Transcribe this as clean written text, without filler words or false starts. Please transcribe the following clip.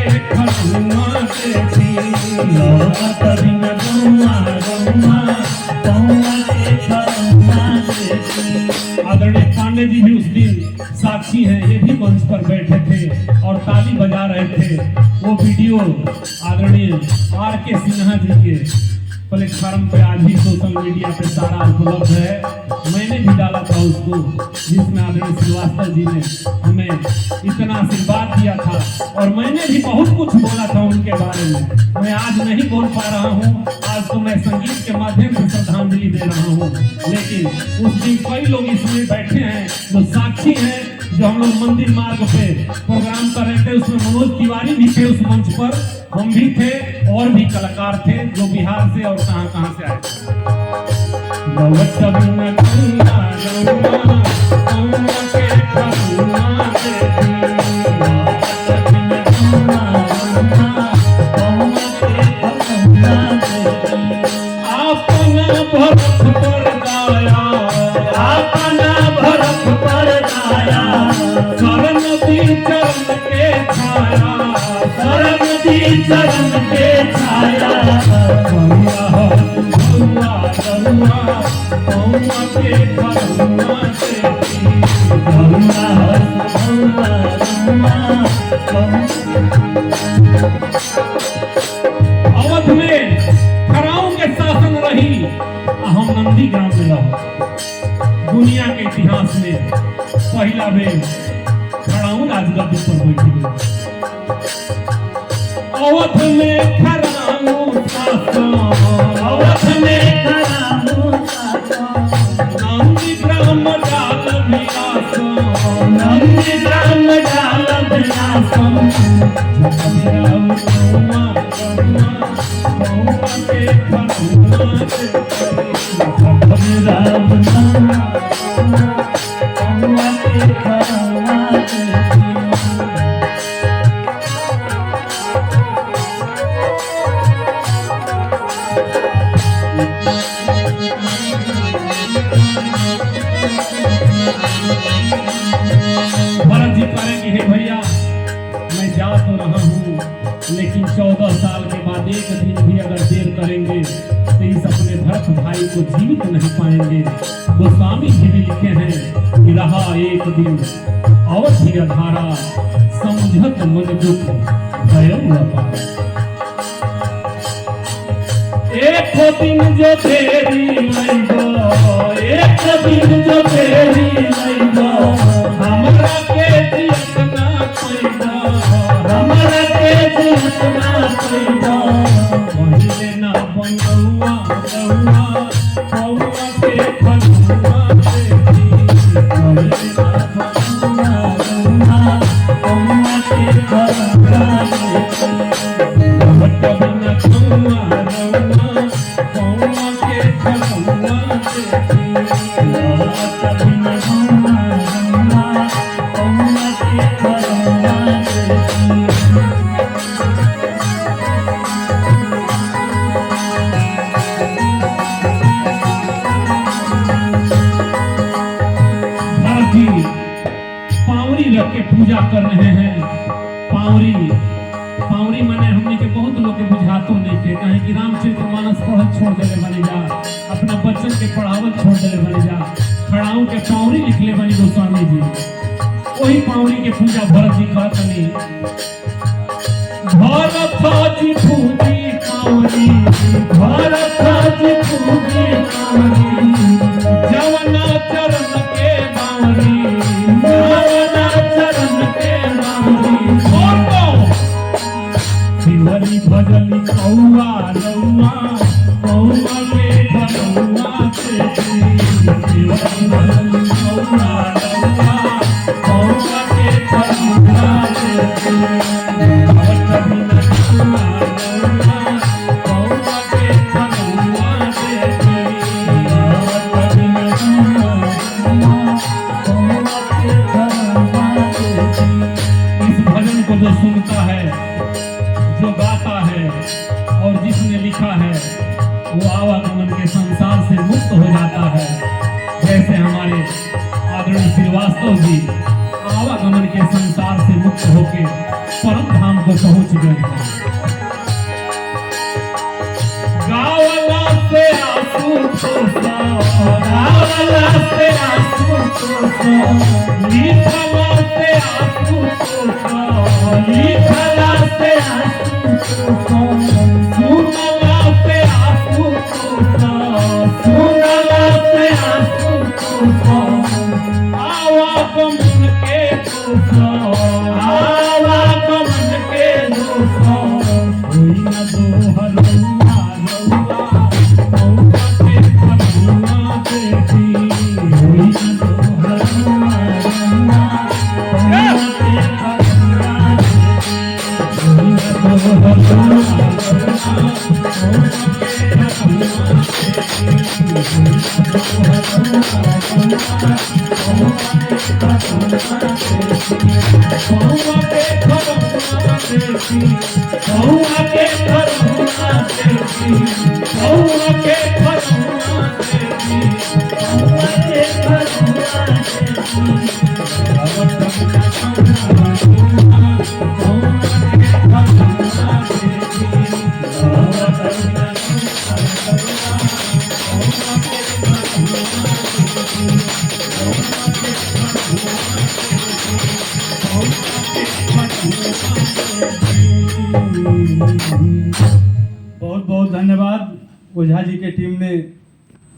के खरुआ देखी लौकत बिन गौआ गौआ गौआ के खरुआ देखी। आदरणीय पांडे जी भी उस दिन साक्षी हैं, ये भी मंच पर बैठे थे और ताली बजा रहे थे। वो वीडियो आदरणीय R.K. सिन्हा जी के प्लेटफॉर्म पे आज भी सोशल मीडिया पे सारा उपलब्ध है। मैंने भी डाला था उसको, जिसमें आदरणीय श्रीवास्तव जी ने हमें इतना आशीर्वाद दिया था और मैंने भी बहुत कुछ बोला था उनके बारे में। मैं आज नहीं बोल पा रहा हूँ, आज तो मैं संगीत के माध्यम से श्रद्धांजलि दे रहा हूँ, लेकिन उस दिन कई लोग इसमें बैठे हैं जो साक्षी हैं। जो हम लोग मंदिर मार्ग पे प्रोग्राम कर रहे थे, उसमें मनोज तिवारी भी थे उस मंच पर, हम भी थे और भी कलाकार थे जो बिहार से और कहां से आए थे। चरण के छाया गौआ गौआ गौआ गौआ के खरुआ देखी गौआ गौआ गौआ। अवध में खराओं के शासन रही, हम नंदी ग्राम में रहो। दुनिया के इतिहास में पहला बेर खराऊ राजगद्दी पर बैठी। अवध में खराऊ शासन, अवध में खराऊ शासन, नंदी ग्राम डाल विलासन, नंदी ग्राम डाल विलासन। जगराम गौआ गौआ गौआ के खरुआ देखी जगराम गौआ गौआ के खरुआ देखी। भरत जी कहेंगे, हे भैया मैं जा तो रहा हूँ, लेकिन 14 साल के बाद एक दिन भी अगर देर करेंगे तो इस अपने भरत भाई को जीवित नहीं पाएंगे। गोस्वामी जी भी लिखे हैं कि रहा एक दिन अवधि अधारा, समझत मन दुख भयम अपार। एक दिन जो तेरी लइबो, एक दिन जो तेरी लइबो, हमरा के जियत ना कोइबो, हमरा के जियत ना कोइबो। पहिले ना बनौआ गौआ गौआ के खरुआ देखी, पहिले ना बनौआ गौआ गौआ के खरुआ देखी। पावरी रख के पूजा कर रहे हैं। पावरी पावरी मने हमने के बहुत लोग के बुझातो नहीं थे, कहे कि रामचरितमानस पढ़त छोड़ देले बनी जा, अपना बच्चन के पढ़ावत छोड़ देले बनी जा। खड़ाऊ के पावरी लिखले बनी गोस्वामी जी, वही पावरी के पूजा भरत जी कहतनी। भरत जी पूजी पावरी, भरत जी पूजी पावरी, जवना चरण के बावरी, जवना चरण के बावरी। शिवरी भजली कौआ रौआ कौआ के खरुआ देखी, शिवरी भजली कौआ रौआ कौआ के खरुआ देखी। जो सुनता है, जो गाता है और जिसने लिखा है, वो आवागमन के संसार से मुक्त हो जाता है। जैसे हमारे आदरणीय श्रीवास्तव जी आवागमन के संसार से मुक्त होकर परम धाम को पहुंच गए हैं। गावला से आंसू तोसा, गावला से आंसू तोसा, लिखला से आंसू तोसा, लिखला से आंसू तोसा, सुनला से आंसू तोसा, सुनला से आंसू तोसा, आवागमन के तोसा, आवागमन के तोसा, कोई न दोहर रउआ रउआ, मौका के खरौना देती, कोई न दोहर रउआ रउआ, मौका के खरौना देती, कोई न दोहर रउआ रउआ, मौका के खरौना देती, कोई न दोहर रउआ रउआ, मौका के खरौना देती, मौका के खरौना देती, मौका के खरौना देती, मौका के खरौना देती, मौका के खरौना देती, मौका के खरौना बहुत बहुत धन्यवाद ओझा जी के टीम ने